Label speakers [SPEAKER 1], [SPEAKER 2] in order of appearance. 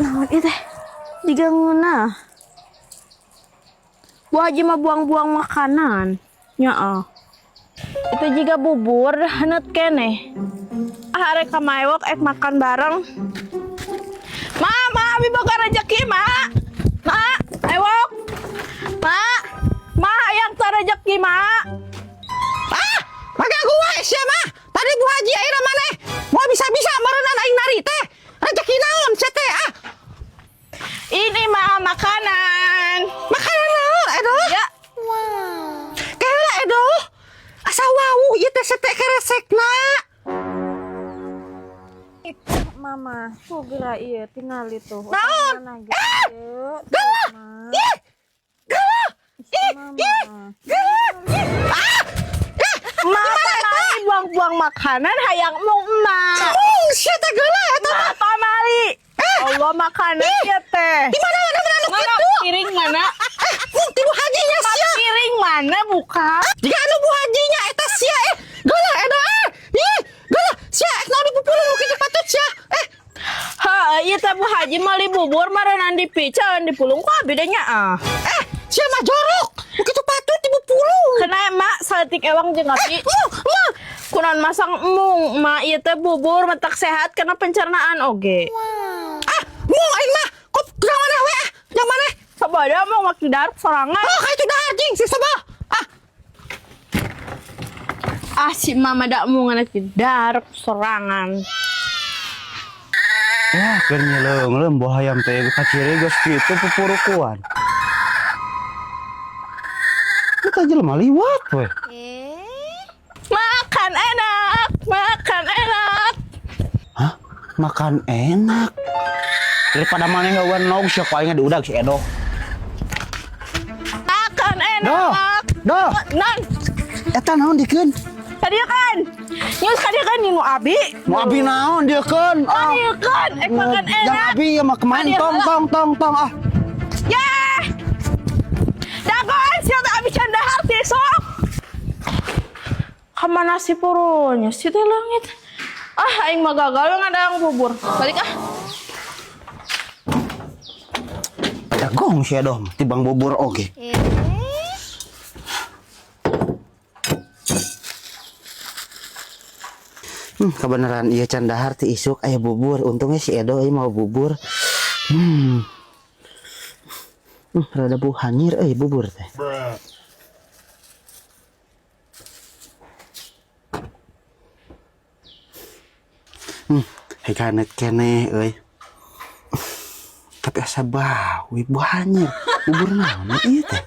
[SPEAKER 1] Naon ieu teh? Digangeuna. Bu Haji mah buang-buang makanan. Nyaah. Itu juga bubur haneut keneh. Arek ka maewek makan bareng. Ma, abi boga rezeki, Ma. Ma, ewok. Ma, hayang teu rezeki, Ma.
[SPEAKER 2] Maka gua sia mah. Tadi Bu Haji ayeuna maneh. Mau bisa-bisa meureunna aing nari teh. Rezeki naon sia teh ah?
[SPEAKER 1] Ini mah makanan.
[SPEAKER 2] Makanan naon Edo?
[SPEAKER 1] Ya.
[SPEAKER 2] Kaela Edo. Asa wau ieu teh sete keresekna.
[SPEAKER 1] Itu mama, tuh geura ieu tinggal itu.
[SPEAKER 2] Naon? Galak. Ih. Galak. Ih. Ah.
[SPEAKER 1] Mama lagi buang-buang makanan hayang mung emak.
[SPEAKER 2] Sia teh geuleuh eta mah.
[SPEAKER 1] Apa mali? Allah makanan ya teh.
[SPEAKER 2] Di mana anu
[SPEAKER 1] Mana
[SPEAKER 2] kitu?
[SPEAKER 1] piring mana?
[SPEAKER 2] Mung ti Bu Hajinya sia.
[SPEAKER 1] Piring mana buka?
[SPEAKER 2] Jika anu Bu Hajinya eta sia geuleuh Edo Ih, geuleuh sia naon dipupulung kitu patut sia.
[SPEAKER 1] Ha, ieu teh Bu Haji mah li bubur maranan dipiceun dipulung ku bedanya ah.
[SPEAKER 2] Sia mah jorok. Kitu patut dipupulung.
[SPEAKER 1] Kena emak saletik ewang jeung abi. Kunaon masang emung, emak ieu teh bubur matak sehat karena pencernaan oge.
[SPEAKER 2] Mung aing mah kok kurang maneh we ah. Yang maneh?
[SPEAKER 1] Sabada mau makin dark sorangan.
[SPEAKER 2] Oh, ka itu dahar jing si sabah.
[SPEAKER 1] Si mama dak mau nganak dark sorangan.
[SPEAKER 3] Wah, keur nyeleung buah ayam teh kaciri geus kitu pupurukuan. Kita jelema liwat we.
[SPEAKER 1] Makan enak, makan enak.
[SPEAKER 3] Hah? Makan enak. Daripada maneh ngeueun nog sia ku aing diudag si Edo.
[SPEAKER 1] Makan enak.
[SPEAKER 3] Doh.
[SPEAKER 1] Non,
[SPEAKER 3] Eta naon dikeun?
[SPEAKER 1] tadi kan. Nyus tadi kan ngingu abi.
[SPEAKER 3] Mau abi naon dikeun?
[SPEAKER 1] Tadi kan, makan
[SPEAKER 3] Yang
[SPEAKER 1] enak.
[SPEAKER 3] abi ya mah kemain
[SPEAKER 1] Tadi
[SPEAKER 3] tong ah.
[SPEAKER 1] Ya. Dagon, siapa abi canda hati sok. Kamana si purunya si teh langit. Aing mah gagal ngadang bubur. Balik ah.
[SPEAKER 3] Dagong si Edo tibang bubur oge. Kebenaran iya can dahar ti isuk aya bubur. Untungnya si Edo ieu mau bubur. Rada bu hanyir bubur teh. Kanet kene euy. Tapi asa bau bu hanyir. Bubur naon ieu teh?